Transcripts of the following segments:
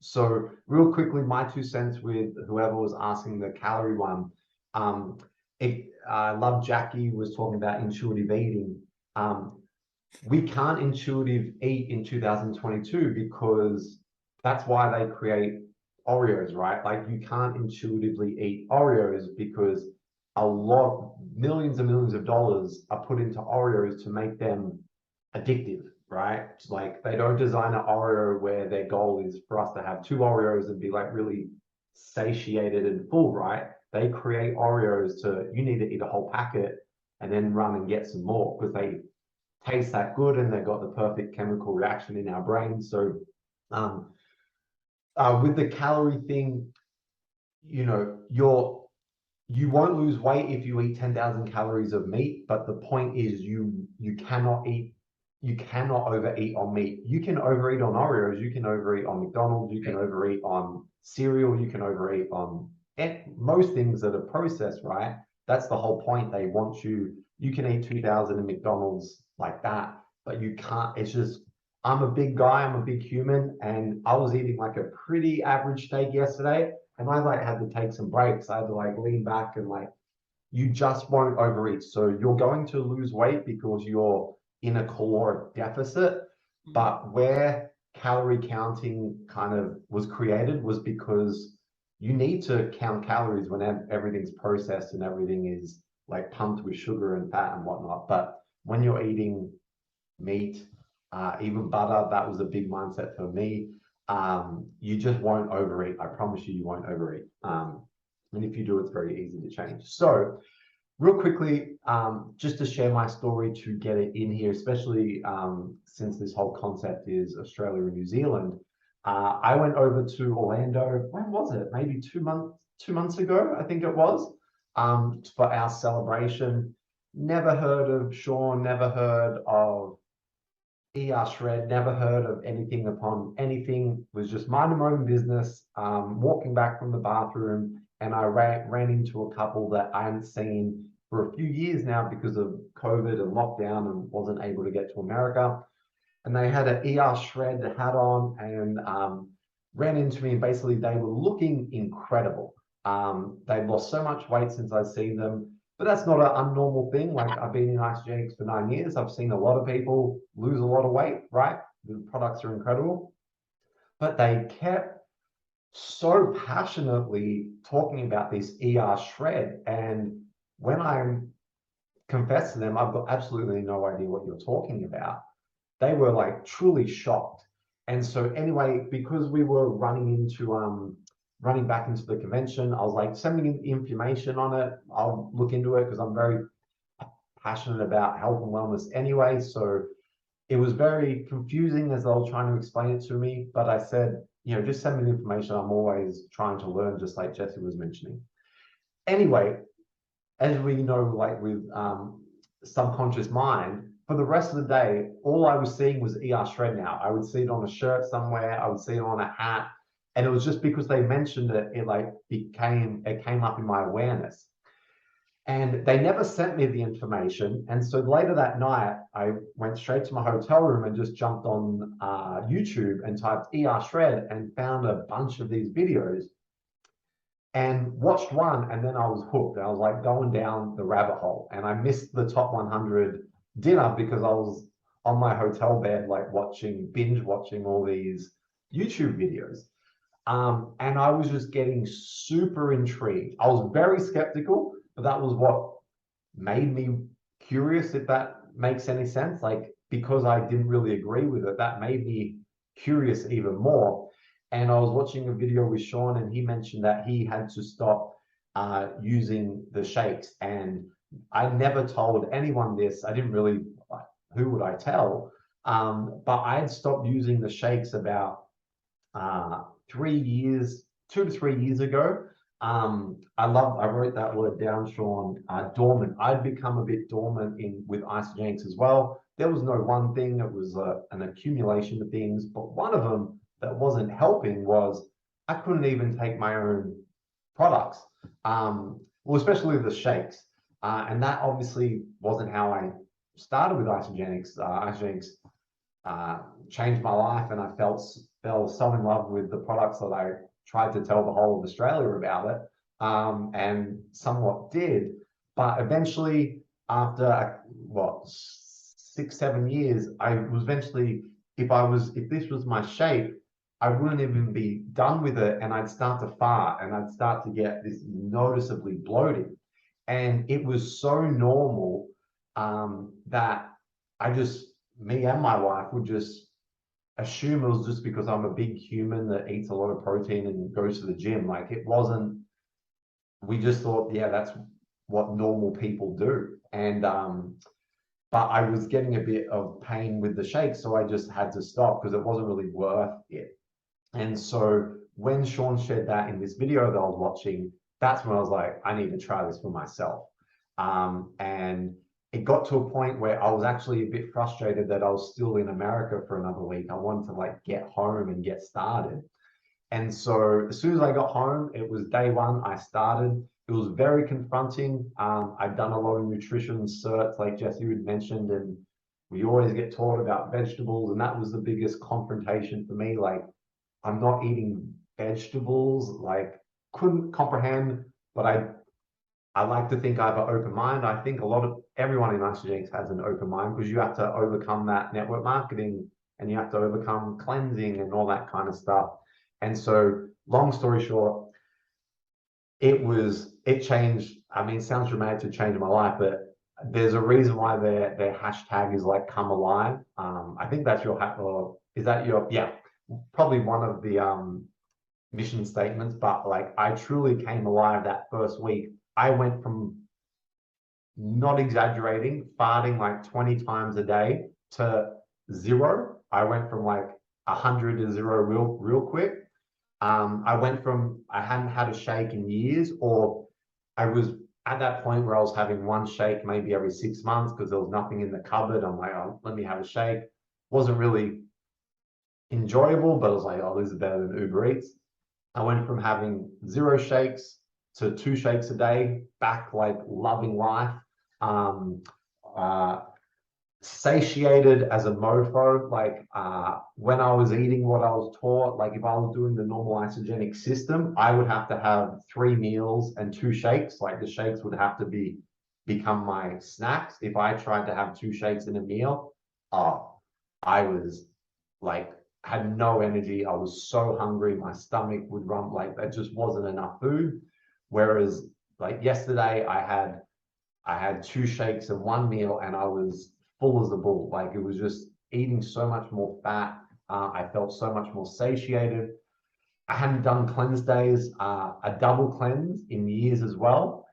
So real quickly, my 2 cents with whoever was asking the calorie one. Um, I love Jackie was talking about intuitive eating. Um, we can't intuitive eat in 2022 because that's why they create Oreos, right? Like you can't intuitively eat Oreos because a lot, millions and millions of dollars are put into Oreos to make them addictive, right? Like they don't design an Oreo where their goal is for us to have 2 Oreos and be like really satiated and full, right? They create Oreos to, you need to eat a whole packet and then run and get some more because they taste that good and they've got the perfect chemical reaction in our brain. So um, with the calorie thing, you won't lose weight if you eat 10,000 calories of meat, but the point is you cannot overeat on meat. You can overeat on Oreos, you can overeat on McDonald's, you can overeat on cereal, you can overeat on most things that are processed, right? That's the whole point. They want you can eat 2,000 in McDonald's like that, but you can't. It's just, I'm a big guy, I'm a big human, and I was eating like a pretty average steak yesterday, and I like had to take some breaks. I had to like lean back and like, you just won't overeat. So you're going to lose weight because you're in a caloric deficit. But where calorie counting kind of was created was because you need to count calories when everything's processed and everything is like pumped with sugar and fat and whatnot. But when you're eating meat, even butter, that was a big mindset for me. You just won't overeat. I promise you, you won't overeat. And if you do, it's very easy to change. So real quickly, just to share my story to get it in here, especially since this whole concept is Australia and New Zealand. I went over to Orlando, when was it? Maybe 2 months ago, I think it was, for our celebration. Never heard of Sean, never heard of Shred, never heard of anything upon anything, was just minding my own business, walking back from the bathroom, and I ran into a couple that I hadn't seen for a few years now because of COVID and lockdown and wasn't able to get to America. And they had an Shred hat on and ran into me, and basically they were looking incredible. They've lost so much weight since I've seen them. But that's not an unnormal thing. Like I've been in isogenics for 9 years. I've seen a lot of people lose a lot of weight, right? The products are incredible. But they kept so passionately talking about this Shred. And when I confessed to them, I've got absolutely no idea what you're talking about, they were like truly shocked. And so anyway, because we were running back into the convention, I was like, send me information on it. I'll look into it because I'm very passionate about health and wellness anyway. So it was very confusing as they were trying to explain it to me. But I said, just send me the information. I'm always trying to learn, just like Jesse was mentioning. Anyway, as we know, like with subconscious mind, for the rest of the day, all I was seeing was Shred now. I would see it on a shirt somewhere, I would see it on a hat. And it was just because they mentioned it, it came up in my awareness. And they never sent me the information. And so later that night, I went straight to my hotel room and just jumped on YouTube and typed Shred and found a bunch of these videos and watched one, and then I was hooked. I was like going down the rabbit hole, and I missed the top 100 dinner because I was on my hotel bed, like binge watching all these YouTube videos. And I was just getting super intrigued. I was very skeptical, but that was what made me curious, if that makes any sense. Like, because I didn't really agree with it, that made me curious even more. And I was watching a video with Sean, and he mentioned that he had to stop using the shakes. And I never told anyone this. I didn't really, who would I tell? But I had stopped using the shakes about 3 years, 2 to 3 years ago. I wrote that word down, Sean, dormant. I'd become a bit dormant with isogenics as well. There was no one thing, it was an accumulation of things, but one of them that wasn't helping was I couldn't even take my own products, well, especially the shakes. And that obviously wasn't how I started with isogenics. Isogenics changed my life, and I felt fell so in love with the products that I tried to tell the whole of Australia about it, and somewhat did. But eventually, after what 6, 7 years, I was eventually, if this was my shape, I wouldn't even be done with it, and I'd start to fart, and I'd start to get this noticeably bloated, and it was so normal that me and my wife would just assume it was just because I'm a big human that eats a lot of protein and goes to the gym. Like it wasn't. We just thought, yeah, that's what normal people do, and but I was getting a bit of pain with the shake, so I just had to stop because it wasn't really worth it. And so when Sean shared that in this video that I was watching, that's when I was like, I need to try this for myself. And it got to a point where I was actually a bit frustrated that I was still in America for another week. I wanted to like get home and get started. And so as soon as I got home, it was day one, I started. It was very confronting. I've done a lot of nutrition certs, like Jesse had mentioned, and we always get taught about vegetables. And that was the biggest confrontation for me. Like, I'm not eating vegetables, like, couldn't comprehend, but I like to think I have an open mind. I think everyone in Isogenics has an open mind because you have to overcome that network marketing and you have to overcome cleansing and all that kind of stuff. And so, long story short, it changed. I mean, it sounds dramatic to change my life, but there's a reason why their hashtag is like come alive. I think that's or is that your, yeah, probably one of the mission statements, but like I truly came alive that first week. I went from, not exaggerating, farting like 20 times a day to zero. I went from like 100 to zero real quick. I went from, I hadn't had a shake in years, or I was at that point where I was having one shake maybe every 6 months because there was nothing in the cupboard. I'm like, oh, let me have a shake. Wasn't really enjoyable, but I was like, oh, this is better than Uber Eats. I went from having zero shakes to 2 shakes a day, back like loving life. Um, uh, Satiated as a mofo. Like when I was eating what I was taught, like if I was doing the normal isogenic system, I would have to have 3 meals and 2 shakes. Like the shakes would have to become my snacks. If I tried to have 2 shakes in a meal, I was like had no energy. I was so hungry. My stomach would rump, like there just wasn't enough food. Whereas like yesterday, I had 2 shakes and 1 meal, and I was full as a bull. Like it was just eating so much more fat. I felt so much more satiated. I hadn't done cleanse days, a double cleanse in years as well,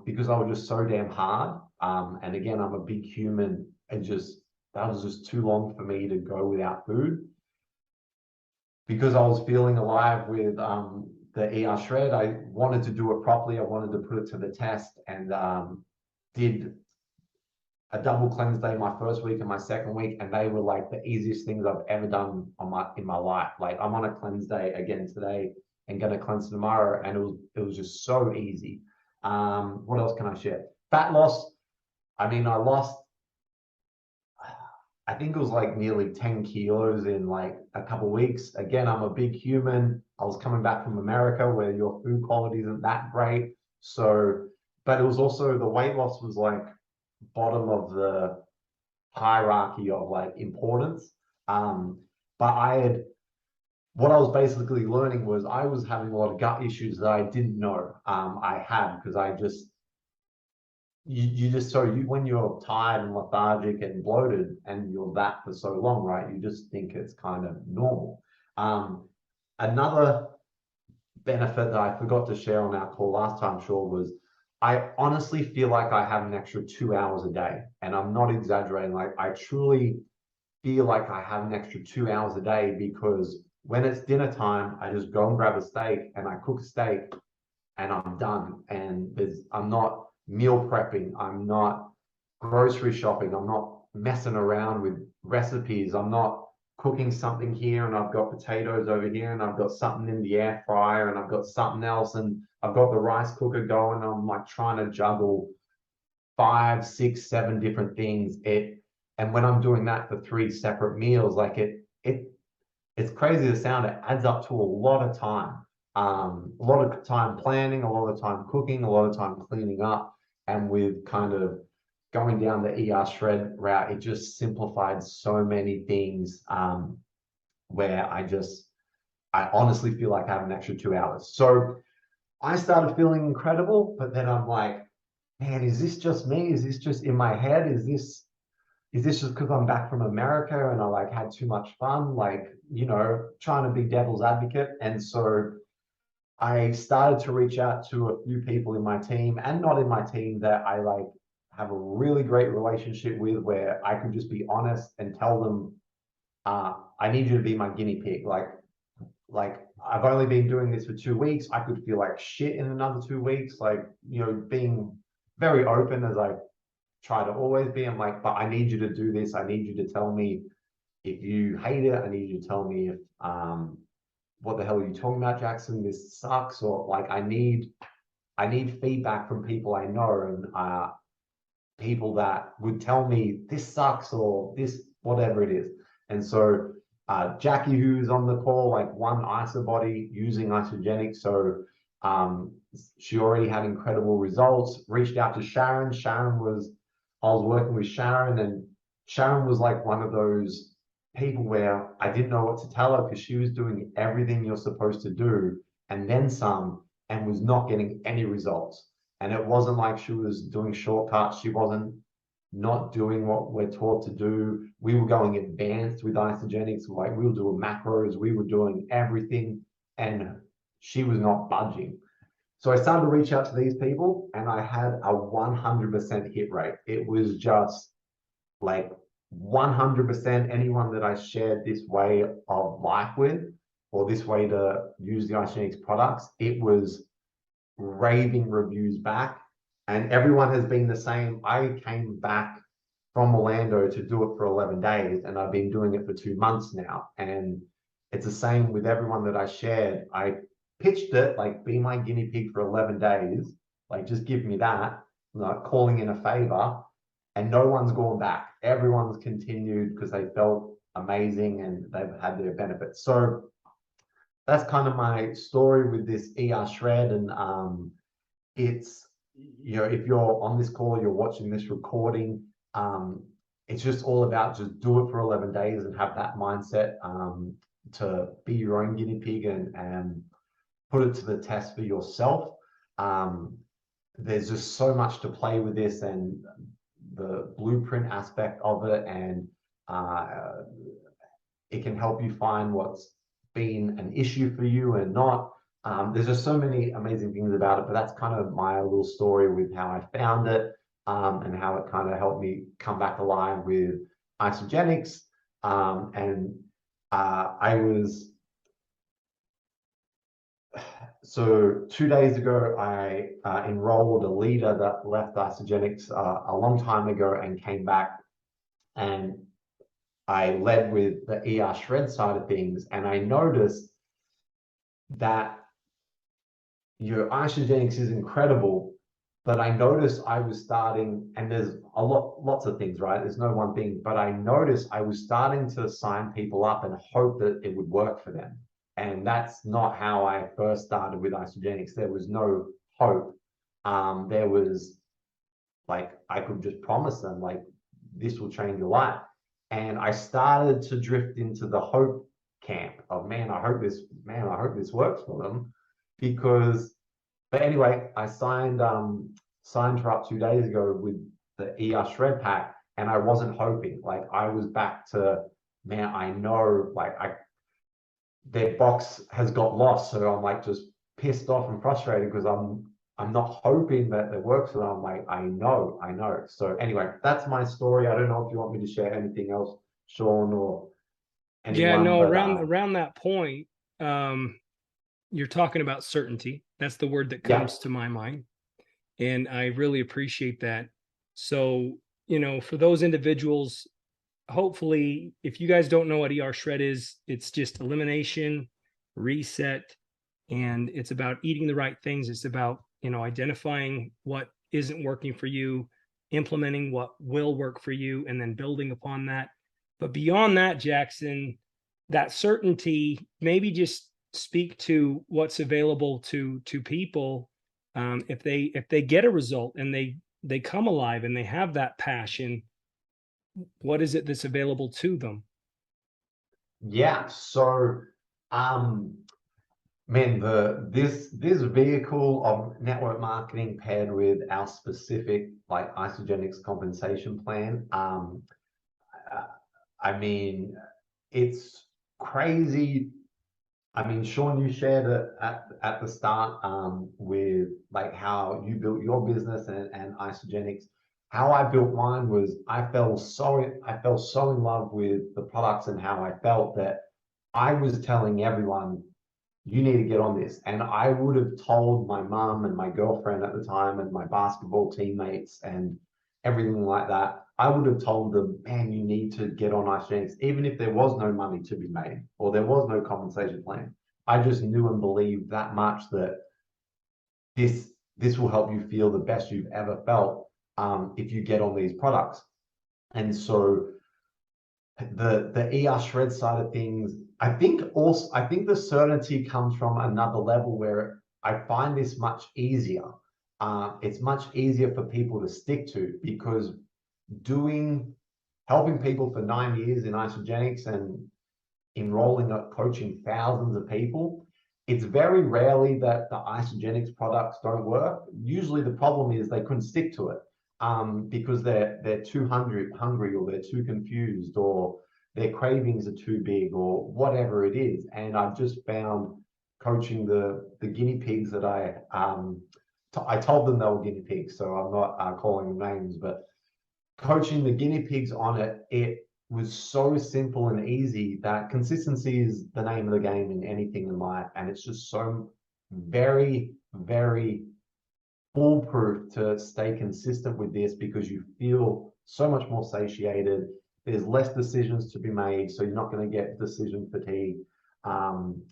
because I was just so damn hard. And again, I'm a big human, and that was just too long for me to go without food. Because I was feeling alive with the ER shred, I wanted to do it properly. I wanted to put it to the test, and did a double cleanse day my first week and my second week, and they were like the easiest things I've ever done in my life. Like I'm on a cleanse day again today and gonna cleanse tomorrow, and it was just so easy. What else can I share? Fat loss. I mean, I think it was like nearly 10 kilos in like a couple of weeks. Again, I'm a big human. I was coming back from America where your food quality isn't that great. So, but it was also the weight loss was like bottom of the hierarchy of like importance. But what I was basically learning was I was having a lot of gut issues that I didn't know I had, because you just, so you, when you're tired and lethargic and bloated and you're that for so long, right, you just think it's kind of normal. Another benefit that I forgot to share on our call last time, Shaw, was I honestly feel like I have an extra 2 hours a day, and I'm not exaggerating. Like I truly feel like I have an extra 2 hours a day, because when it's dinner time, I just go and grab a steak and I cook a steak and I'm done. And I'm not meal prepping. I'm not grocery shopping. I'm not messing around with recipes. I'm not cooking something here and I've got potatoes over here and I've got something in the air fryer and I've got something else and I've got the rice cooker going. I'm like trying to juggle 5, 6, 7 different things. And when I'm doing that for 3 separate meals, like it it's crazy to sound, it adds up to a lot of time. A lot of time planning, a lot of time cooking, a lot of time cleaning up. And with kind of going down the ER shred route, it just simplified so many things, where I honestly feel like I have an extra 2 hours. So I started feeling incredible, but then I'm like, man, is this just me? Is this just in my head? Is this just because I'm back from America and I like had too much fun, like, trying to be devil's advocate. And so I started to reach out to a few people in my team and not in my team that I like have a really great relationship with, where I could just be honest and tell them, I need you to be my guinea pig. Like I've only been doing this for 2 weeks. I could feel like shit in another 2 weeks. Like, being very open as I try to always be. I'm like, but I need you to do this. I need you to tell me if you hate it. I need you to tell me if what the hell are you talking about, Jackson? This sucks. Or like I need feedback from people I know, and people that would tell me this sucks or this whatever it is. And so Jackie, who's on the call, like one IsoBody using isogenics. So she already had incredible results. Reached out to Sharon. I was working with Sharon, and Sharon was like one of those people where I didn't know what to tell her because she was doing everything you're supposed to do and then some, and was not getting any results. And it wasn't like she was doing shortcuts. She wasn't not doing what we're taught to do. We were going advanced with isogenics. Like we were doing macros, we were doing everything, and she was not budging. So I started to reach out to these people, and I had a 100% hit rate. It was just like 100% anyone that I shared this way of life with, or this way to use the isogenics products, it was raving reviews back, and everyone has been the same. I came back from Orlando to do it for 11 days, and I've been doing it for 2 months now. And it's the same with everyone that I shared. I pitched it like, be my guinea pig for 11 days, like, just give me that, like calling in a favor. And no one's gone back. Everyone's continued because they felt amazing and they've had their benefits. So that's kind of my story with this ER shred. And it's, if you're on this call, you're watching this recording, it's just all about just do it for 11 days and have that mindset, to be your own guinea pig, and put it to the test for yourself. There's just so much to play with this, and the blueprint aspect of it, and it can help you find what's been an issue for you and not. There's just so many amazing things about it, but that's kind of my little story with how I found it, and how it kind of helped me come back alive with isogenics. And I was, so 2 days ago, I enrolled a leader that left isogenics a long time ago and came back, and I led with the ER shred side of things, and I noticed that your isogenics is incredible, but I noticed I was starting, and there's lots of things, right? There's no one thing, but I noticed I was starting to sign people up and hope that it would work for them. And that's not how I first started with isogenics. There was no hope. There was like, I could just promise them, like, this will change your life. And I started to drift into the hope camp of, man, I hope this works for them. Because, but anyway, I signed her up 2 days ago with the ER shred pack, and I wasn't hoping. Like, I was back to, man, I know, like, their box has got lost, so I'm like just pissed off and frustrated because I'm not hoping that it works for them. I'm like, I know. So anyway, that's my story. I don't know if you want me to share anything else, Sean, or Yeah, anyone, no, but around that point, you're talking about certainty. That's the word that yeah, comes to my mind. And I really appreciate that. So, for those individuals, hopefully, if you guys don't know what ER shred is, it's just elimination, reset, and it's about eating the right things. It's about, identifying what isn't working for you, implementing what will work for you, and then building upon that. But beyond that, Jackson, that certainty, maybe just speak to what's available to people. If they get a result and they come alive and they have that passion, what is it that's available to them? Yeah. So, um, man, this vehicle of network marketing paired with our specific like isogenics compensation plan, uh, I mean, it's crazy. I mean, Sean, you shared it at the start with like how you built your business and isogenics. How I built mine was I fell so in love with the products and how I felt that I was telling everyone you need to get on this. And I would have told my mom and my girlfriend at the time and my basketball teammates and everything like that. I would have told them, man, you need to get on Ice, even if there was no money to be made or there was no compensation plan. I just knew and believed that much that this will help you feel the best you've ever felt if you get on these products. And so the ER shred side of things, I think the certainty comes from another level where I find this much easier. It's much easier for people to stick to because doing helping people for 9 years in isogenics and enrolling up coaching thousands of people, it's very rarely that the isogenics products don't work. Usually the problem is they couldn't stick to it because they're too hungry or they're too confused or their cravings are too big or whatever it is. And I've just found coaching the guinea pigs that I told them they were guinea pigs, so I'm not calling them names, but coaching the guinea pigs on it, it was so simple and easy that consistency is the name of the game in anything in life. And it's just so very, very foolproof to stay consistent with this because you feel so much more satiated. There's less decisions to be made, so you're not going to get decision fatigue. Um,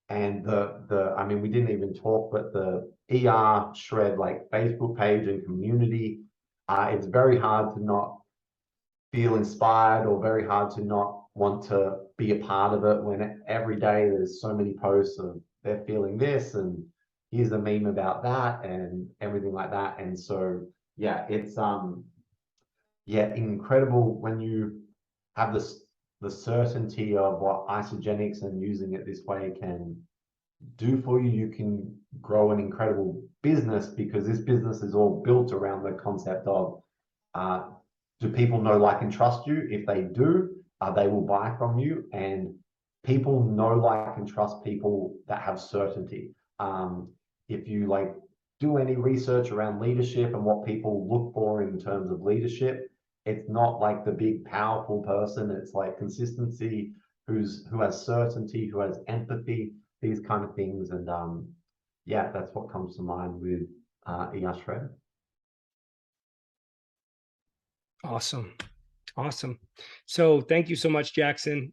and I mean, we didn't even talk, but the ER shred like Facebook page and community, it's very hard to not feel inspired or very hard to not want to be a part of it when every day there's so many posts of they're feeling this and here's a meme about that and everything like that. And so yeah, it's yeah, incredible when you have this the certainty of what isogenics and using it this way can do for you. You can grow an incredible business because this business is all built around the concept of uh, do people know, like, and trust you? If they do, they will buy from you. And people know, like, and trust people that have certainty. If you like do any research around leadership and what people look for in terms of leadership, it's not like the big powerful person. It's like consistency, who has certainty, who has empathy, these kind of things. And yeah, that's what comes to mind with ER Shred. Awesome. Awesome. So thank you so much, Jackson.